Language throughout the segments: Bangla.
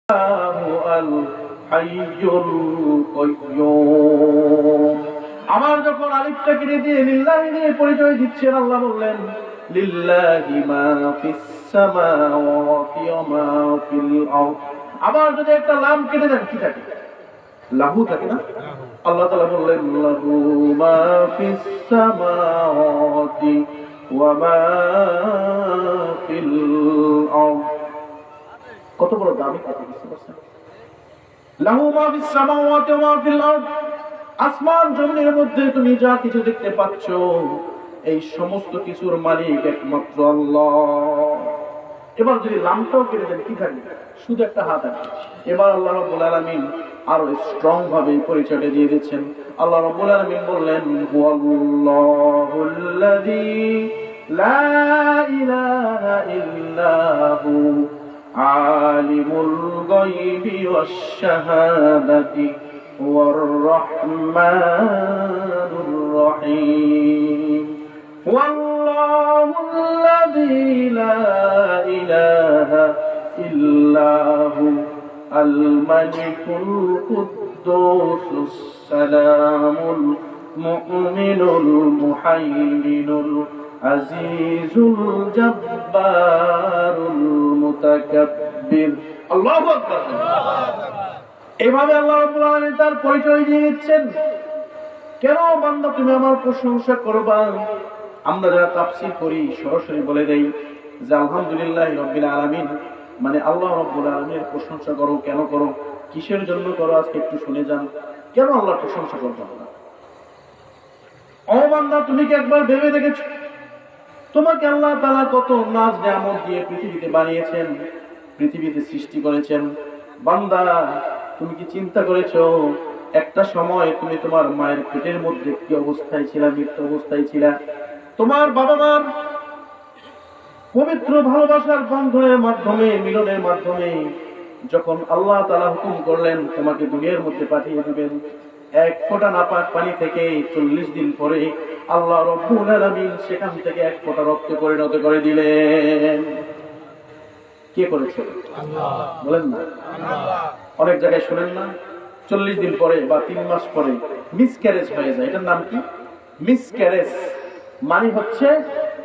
আল হাইয়ুল কাইয়্যুম। আমার যখন আলিফটা কেটে দিয়ে লিল্লাহি দিয়ে পরিচয় দিচ্ছেন, আল্লাহ বললেন লিল্লাহি মা ফিস সামাওয়াতি ওয়া মা ফিল আরদ। আবার যদি একটা লাম কেটে দেন কি থাকে? লাহু থাকে না? আল্লাহ তাআলা বললেন লাহু মা ফিস সামাওয়াতি ওয়া মা ফিল আরদ। কত বড় দামি কথা বুঝতে পারছেন? লাহু মা ফিস সামাওয়াতি ওয়া মা ফিল আরদ। আসমান জমিনের মধ্যে তুমি যা কিছু দেখতে পাচ্ছ, এই সমস্ত কিছুর মালিক একমাত্র আল্লাহ। এবার যদি লামটাও কেটে দেন কি থাকবে? শুধু একটা হাত আছে। এবার আল্লাহ রাব্বুল আলামিন আরো স্ট্রং ভাবে পরিচয়টা দিয়ে দিচ্ছেন। আল্লাহ রাব্বুল আলামিন বললেন হুয়াল্লাহুল্লাযী লা ইলাহা ইল্লা হু আলিমুল গায়বি ওয়াশ শাহাদাতি ওয়ার রহমানুর রহিম। হুয়াল্লাহুল্লাযী লা ইলাহা ইল্লা হু আল মালিকুল কুদ্দুসুস সালামুল মুমিনুল মুহাইমিনুল আজিজুল জব্বারুল মুতাকাব্বির। আল্লাহু আকবার। এভাবে আল্লাহ রাব্বুল আলামিন তার পরিচয় দিয়ে দিচ্ছেন। কেন বান্দা তুমি আমার প্রশংসা করবা? আমরা যারা তাফসীর করি সরাসরি বলে দেই যে আলহামদুলিল্লাহি রাব্বিল আলামিন, মানে আল্লাহ রাব্বুল আলামিনের প্রশংসা করো। কেন করো? কিসের জন্য করো? আজকে একটু শুনে যান। কেন আল্লাহর প্রশংসা করতে হবে? ও বান্দা, তুমি কি একবার ভেবে দেখেছো তোমাকে আল্লাহ তাআলা কত নাজ নিয়ামত দিয়ে পৃথিবীতে বানিয়েছেন, পৃথিবীতে সৃষ্টি করেছেন? বান্দা, তুমি কি চিন্তা করেছো একটা সময় তুমি তোমার মায়ের পেটের মধ্যে কি অবস্থায় ছিলা, মৃত্যু অবস্থায় ছিলা? তোমার বাবা মার পবিত্র ভালোবাসার বন্ধনের মাধ্যমে, মিলনের মাধ্যমে যখন আল্লাহ তাআলা হুকুম করলেন তোমাকে দুনিয়ার মধ্যে পাঠিয়ে দিবেন, এক ফোঁটা নাপাক পানি থেকে 40 দিন পরে আল্লাহ রাব্বুল আলামিন সেখান থেকে এক ফোঁটা রক্তে পরিণত করে দিলেন। কে করেছে? আল্লাহ। বলেন না আল্লাহ। অনেক জায়গায় শুনেন না 40 দিন পরে বা 3 মাস পরে মিসক্যারেজ হয়ে যায়। এটার নাম কি? মিসক্যারেজ। মানে হচ্ছে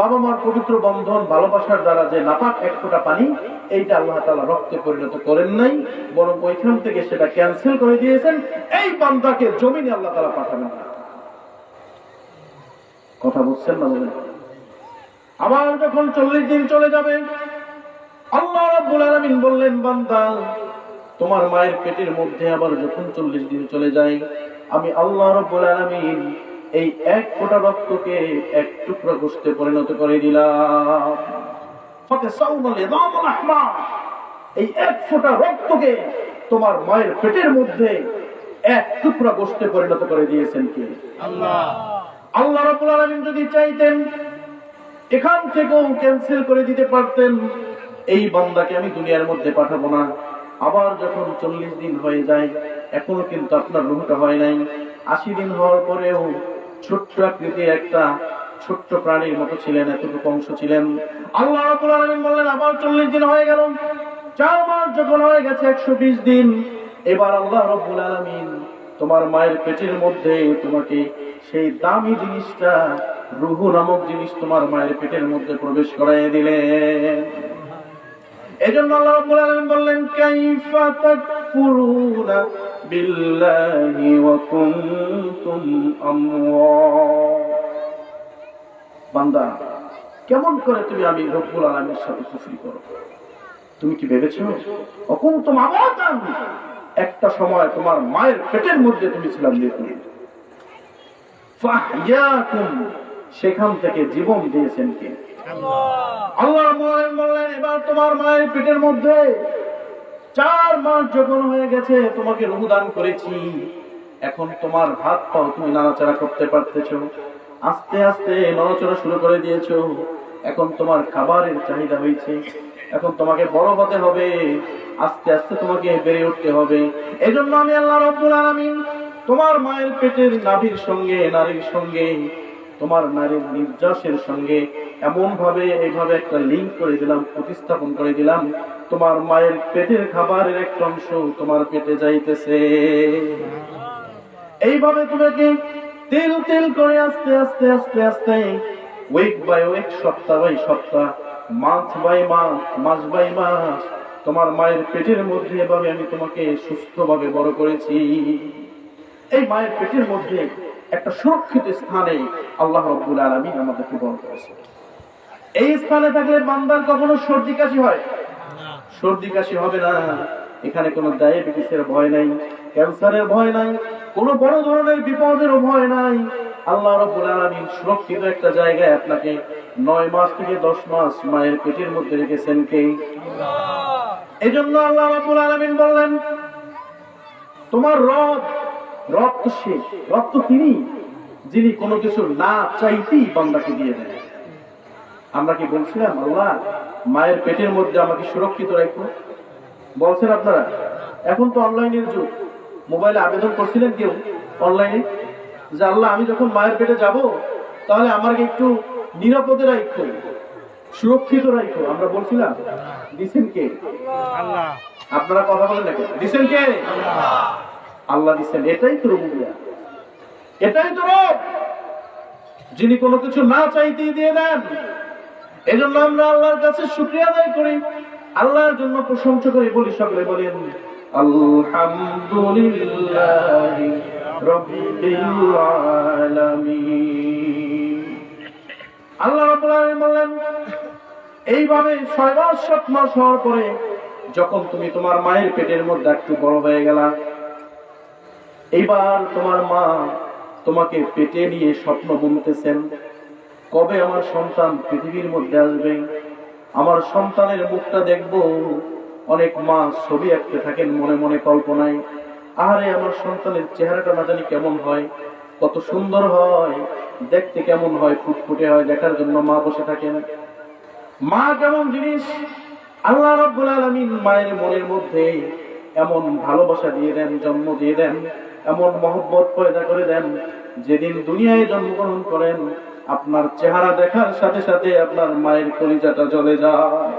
বাবা মার পবিত্র বন্ধন, ভালোবাসার দ্বারা যে নাপাক এক ফোঁটা পানি, এইটা আল্লাহ তাআলা রক্তে পরিণত করেন নাই, বরং ওইখান থেকে সেটা ক্যান্সেল করে দিয়েছেন। এই বান্দাকে জমিনে আল্লাহ তাআলা পাঠাবেন না। কথা বুঝছেন না? বলেন। আবার যখন 40 দিন চলে যাবে, আল্লাহ রাব্বুল আলামিন বললেন বান্দা, তোমার মায়ের পেটের মধ্যে আবার যখন 40 দিন চলে যায়, আমি আল্লাহ রাব্বুল আলামিন এই এক ফোঁটা রক্তকে এক টুকরা গোশতে পরিণত করে দিলাম। এই এক ফোঁটা রক্তকে তোমার মায়ের পেটের মধ্যে এক টুকরা গোশতে পরিণত করে দিয়েছেন কে? আল্লাহ। আল্লাহ রাব্বুল আলামিন যদি চাইতেন এখান থেকেও ক্যান্সেল করে দিতে পারতেন, এই বান্দাকে আমি দুনিয়ার মধ্যে পাঠাবো না। আবার যখন 40 দিন হয়ে যায়, এখনো কিন্তু আপনার রূহটা হয় নাই। 80 দিন হওয়ার পরেও ছোট্ট আকৃতির একটা ছোট্ট প্রাণীর মতো ছিলেন, এতটুকু অংশ ছিলেন। আল্লাহ রাব্বুল আলামিন বললেন আবার 40 দিন হয়ে গেল, 4 মাস যখন হয়ে গেছে 120 দিন, এবার আল্লাহ রাব্বুল আলামিন তোমার মায়ের পেটের মধ্যে তোমাকে সেই দামি জিনিসটা, রূহ নামক জিনিস তোমার মায়ের পেটের মধ্যে প্রবেশ করায় দিলেন। এজন্য আল্লাহ রাব্বুল আলামিন বললেন কাইফা তাকফুরুনা বিল্লাহি ওয়া কুনতুম আমওয়াত। বান্দা, কেমন করে তুমি আমি রব্বুল আলামিনের সাথে কুফরি করো? তুমি কি ভেবেছো অকুনতুম আমওয়াতান, একটা সময় তোমার মায়ের পেটের মধ্যে তুমি ছিলাম মৃত, ফাহইয়াকুম, সেখান থেকে জীবন দিয়েছেন কে? আল্লাহ বললেন এবার তোমার মায়ের পেটের মধ্যে 4 মাস যখন হয়ে গেছে, তোমাকে রূহ দান করেছি। এখন তোমার হাত পাও তুমি নাড়াচাড়া করতে পারতেছো, আস্তে আস্তে নড়াচড়া শুরু করে দিয়েছো। এখন তোমার খাবারের চাহিদা হয়েছে, এখন তোমাকে বড় হতে হবে, আস্তে আস্তে তোমাকে বেড়ে উঠতে হবে। এজন্য আমি আল্লাহ রাব্বুল আলামিন তোমার মায়ের পেটের নাভির সঙ্গে, নারীর সঙ্গে, তোমার নারীর নির্যাসের সঙ্গে এমন ভাবে এইভাবে একটা লিঙ্ক করে দিলাম, প্রতিস্থাপন করে দিলাম, তোমার মায়ের পেটের খাবারের একটা অংশ তোমার পেটে যাইতেছে। এইভাবে তোমাকে তেল তেল করে আস্তে আস্তে আস্তে আস্তে উইক বাই উইক, সপ্তাহ বাই সপ্তাহ, মাস বাই মাস, মাস বাই মাস তোমার মায়ের পেটের মধ্যে এভাবে আমি তোমাকে সুস্থভাবে বড় করেছি। এই মায়ের পেটের মধ্যে একটা সুরক্ষিত স্থানে আল্লাহ রাব্বুল আলামিন আমাদেরকে বড় করেছে। এই স্থানে থাকলে বান্দার কখনো সর্দি কাশি হয়? সর্দি কাশি হবে না। এখানে কোনো ডায়াবেটিসের ভয় নাই, ক্যান্সারের ভয় নাই, কোনো বড় ধরনের বিপদেরও ভয় নাই। আল্লাহ রাব্বুল আলামিন সুরক্ষিত একটা জায়গায় আপনাকে 9 মাস থেকে 10 মাস মায়ের পেটের মধ্যে রেখেছেন কে? আল্লাহ। এজন্য আল্লাহ রাব্বুল আলামিন বললেন, তোমার রব তো সে, রব তো তিনি যিনি কোনো কিছু না চাইতেই বান্দাকে দিয়ে দেন। আমরা কি বলছিলাম আল্লাহ মায়ের পেটের মধ্যে আমাকে সুরক্ষিত রাখো? বলছেন আপনারা? এখন তো অনলাইনের যুগ, মোবাইলে আবেদন করছিলেন কেউ অনলাইনে যে আল্লাহ আমি যখন মায়ের পেটে যাব তাহলে আমাকে একটু নিরাপদে রাখো, সুরক্ষিত রাখো। আমরা বলছিলাম? দিছেন কে? আল্লাহ। আপনারা কথা বলেন নাকি? দিছেন কে? আল্লাহ দিচ্ছেন। এটাই তো রুবুবিয়্যাহ, এটাই তো রব, যিনি কোনো কিছু না চাইতেই দিয়ে দেন। এজন্য আমরা আল্লাহর কাছে শুকরিয়া আদায় করি, আল্লাহর জন্য প্রশংসা করি, বলি সকলে বলেন আলহামদুলিল্লাহি রাব্বিল আলামিন। আল্লাহ রাব্বুল আলামিন বলেন, এইভাবে 6 মাস 7 মাস হওয়ার পরে যখন তুমি তোমার মায়ের পেটের মধ্যে একটু বড় হয়ে গেলা, এইবার তোমার মা তোমাকে পেটে নিয়ে স্বপ্ন বুনতেছেন, কবে আমার সন্তান পৃথিবীর মধ্যে আসবে, আমার সন্তানের মুখটা দেখবো। অনেক মা ছবি আঁকতে থাকেন মনে মনে কল্পনায়, আরে আমার সন্তানের চেহারাটা না জানি কেমন হয়, কত সুন্দর হয়, দেখতে কেমন হয়, ফুটফুটে হয়, দেখার জন্য মা বসে থাকেন। মা কেমন জিনিস, আল্লাহ রাব্বুল আলামিন মায়ের মনের মধ্যে এমন ভালোবাসা দিয়ে দেন, জন্ম দিয়ে দেন, এমন মহব্বত পয়দা করে দেন, যেদিন দুনিয়ায় জন্মগ্রহণ করেন আপনার চেহারা দেখার সাথে সাথে আপনার মায়ের কলিজাটা জ্বলে যায়।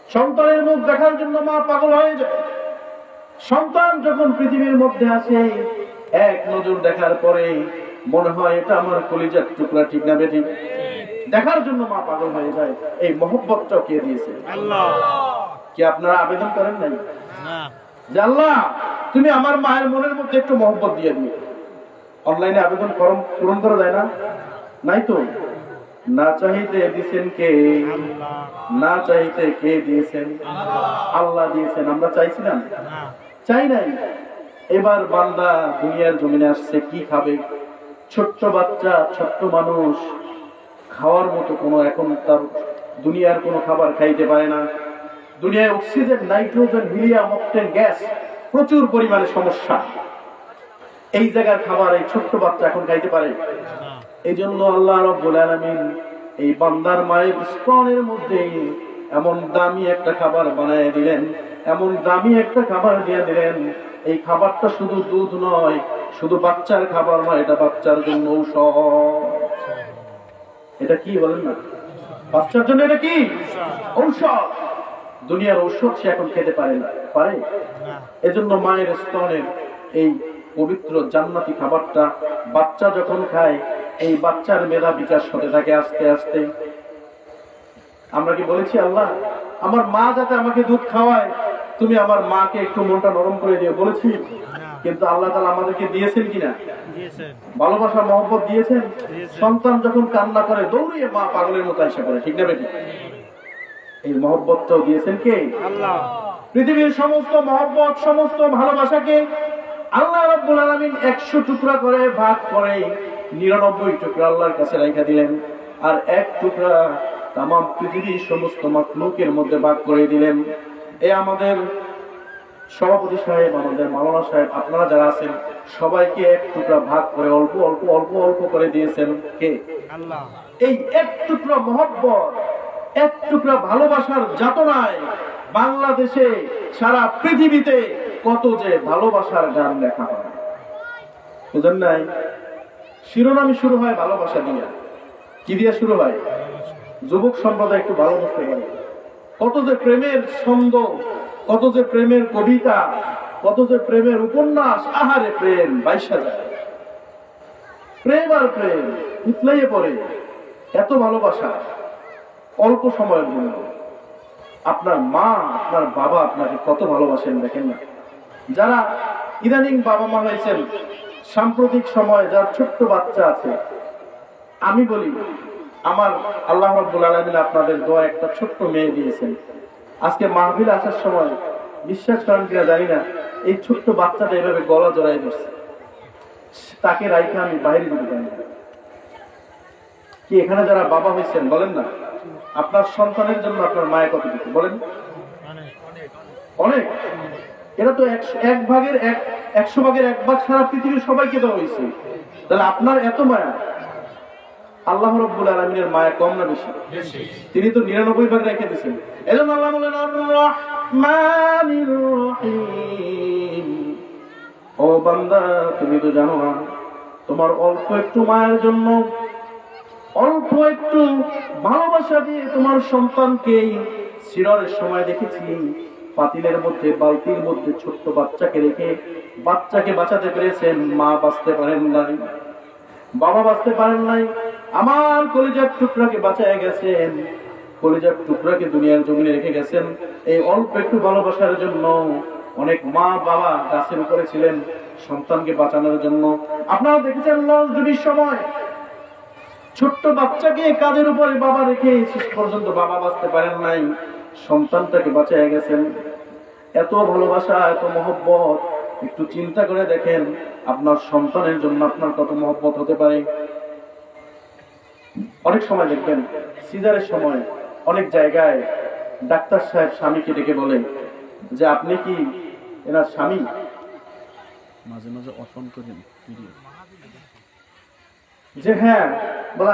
সন্তানের মুখ দেখার জন্য মা পাগল হয়ে যায়। সন্তান যখন পৃথিবীর মধ্যে আসে, এক নজর দেখার পরে মনে হয় এটা আমার কলিজার টুকরা, ঠিক না বেঠিক? দেখার জন্য মা পাগল হয়ে যায়। এই মহব্বতটা কে দিয়েছে? আল্লাহ। কি আপনারা আবেদন করেন নাই যে আল্লাহ তুমি আমার মায়ের মনের মধ্যে একটু মহব্বত দিয়ে দিও? অনলাইনে আবেদন ফর্ম পূরণ করা যায় না? নাই তো। না চাইতে দিয়েছেন কে? না চাইতে কে দিয়েছেন? আল্লাহ দিয়েছেন। আমরা চাইছিলাম? চাই নাই। এবার বান্দা দুনিয়ার জমিনে আসছে, কি খাবে? ছোট্ট বাচ্চা, ছোট্ট মানুষ, খাওয়ার মতো কোনো এখন তার দুনিয়ার কোনো খাবার খাইতে পারে না। দুনিয়ায় oxygen, nitrogen, helium, octane gas প্রচুর পরিমাণে সমস্যা। এই জায়গার খাবার এই ছোট্ট বাচ্চা এখন খাইতে পারে? এই জন্য আল্লাহ রাব্বুল আলামিন এই বান্দার মায়ের স্তনের মধ্যে এমন দামি একটা খাবার বানায় দিলেন, এমন দামি একটা খাবার দিয়ে দিলেন। এই খাবারটা শুধু দুধ নয়, শুধু বাচ্চার খাবার নয়, এটা বাচ্চার জন্য ঔষধ। এটা কি বলেন না? বাচ্চার জন্য এটা কি ঔষধ? দুনিয়ার ঔষধ সে এখন খেতে পারে না, পারে? এজন্য মায়ের স্তনের এই পবিত্র জান্নাতি খাবারটা বাচ্চা যখন খায়, এই বাচ্চার মেধা বিকাশ হতে থাকে আস্তে আস্তে। আমরা কি বলেছি আল্লাহ আমার মা যাতে আমাকে দুধ খাওয়ায়, তুমি আমার মাকে একটু মনটা নরম করে দিও? বলেছি? কিন্তু আল্লাহ তাআলা আমাদেরকে দিয়েছেন কিনা? ভালোবাসা, মহব্বত দিয়েছেন। সন্তান যখন কান্না করে দৌড়িয়ে মা পাগলের মতো এসে করে, ঠিক না বেটি? এই মহব্বতটাও দিয়েছেন কে? আল্লাহ। পৃথিবীর সমস্ত মহব্বত, সমস্ত ভালোবাসাকে আল্লাহ রাব্বুল আলামিন 100 টুকরা করে ভাগ করে 99 টুকরা আল্লাহর কাছে রাখা দিলেন, আর 1 টুকরা তামাম পৃথিবীর সমস্ত মাখলুকের মধ্যে ভাগ করে দিলেন। এই আমাদের সভাপতি সাহেব, আমাদের মাওলানা সাহেব, আপনারা যারা আছেন সবাইকে 1 টুকরা ভাগ করে অল্প অল্প অল্প অল্প করে দিয়েছেন কে? আল্লাহ। এই 1 টুকরা মহব্বত, 1 টুকরা ভালোবাসার যাতনায় বাংলাদেশে, সারা পৃথিবীতে কত যে ভালোবাসার গান লেখা হয়। বুঝেন নাই? শিরোনামই শুরু হয় ভালোবাসা দিয়ে। কি দিয়ে শুরু হয়? যুবক সম্প্রদায় একটু ভালো বুঝতে পারে কত যে প্রেমের ছন্দ, কত যে প্রেমের কবিতা, কত যে প্রেমের উপন্যাস। আহারে প্রেম বাইশা যায়, প্রেম আর প্রেম উতলাইয়ে পড়ে। এত ভালোবাসা অল্প সময়ের জন্য। আপনার মা, আপনার বাবা আপনাকে কত ভালোবাসেন দেখেন না। যারা ইদানিং বাবা মা হয়েছেন, সাম্প্রতিক সময়ে যার ছোট্ট বাচ্চা আছে, আমি বলি আমার আল্লাহ রাব্বুল আলামিন আপনাদের দোয়া একটা ছোট্ট মেয়ে দিয়েছেন। আজকে মাহফিল আসার সময় বিশ্বাস করেন কিনা জানি না, এই ছোট্ট বাচ্চাটা এভাবে গলা জড়াই ধরছে, তাকে রাইখে আমি বাইরে যেতে পারি না। কি এখানে যারা বাবা হয়েছেন বলেন না, আপনার সন্তানের জন্য আপনার মায়ের কতটুকু বলেন? অনেক। এরা তো 100 ভাগের 1 ভাগ সারা পৃথিবীর সবাইকে দেওয়া হয়েছে। তাহলে আপনার এত মায়া, আল্লাহ রাব্বুল আলামিনের মায়া কম না বেশি? তিনি তো 99 ভাগ রেখে দিয়েছেন। এজন্য আল্লাহ বলেন আর রহমানির রহিম, ও বান্দা তুমি তো জানো না, তোমার অল্প একটু মায়ের জন্য, অল্প একটু ভালোবাসা দিয়ে তোমার সন্তানকে সিরারের সময় দেখেছি পাতিলের মধ্যে, বালতির মধ্যে ছোট্ট বাচ্চাকে রেখে বাচ্চাকে বাঁচাতে পেরেছেন। মা বাঁচতে পারেন নাই, বাবা বাঁচতে পারেন নাই, আমার কলিজার টুকরাকে বাঁচায় গেছেন, কলিজার টুকরাকে দুনিয়ার জমিনে রেখে গেছেন। এই অল্প একটু ভালোবাসার জন্য অনেক মা বাবা গাছের উপরে ছিলেন সন্তানকে বাঁচানোর জন্য। আপনারা দেখেছেন লঞ্চ ডুবির সময় ছোট্ট বাচ্চাকে কাঁধের উপরে বাবা রেখে শেষ পর্যন্ত বাবা বাঁচতে পারেন নাই, সন্তানটাকে বাঁচায় গেছেন। এত ভালোবাসা, এত মহব্বত, একটু চিন্তা করে দেখেন আপনার সন্তানের জন্য আপনার কত মহব্বত হতে পারে। অনেক সময় দেখবেন সিজারের সময় অনেক জায়গায় ডাক্তার সাহেব স্বামীকে ডেকে বলে যে আপনি কি এনার স্বামী? মাঝে মাঝে অফ অন করেন যে হ্যাঁ, বলে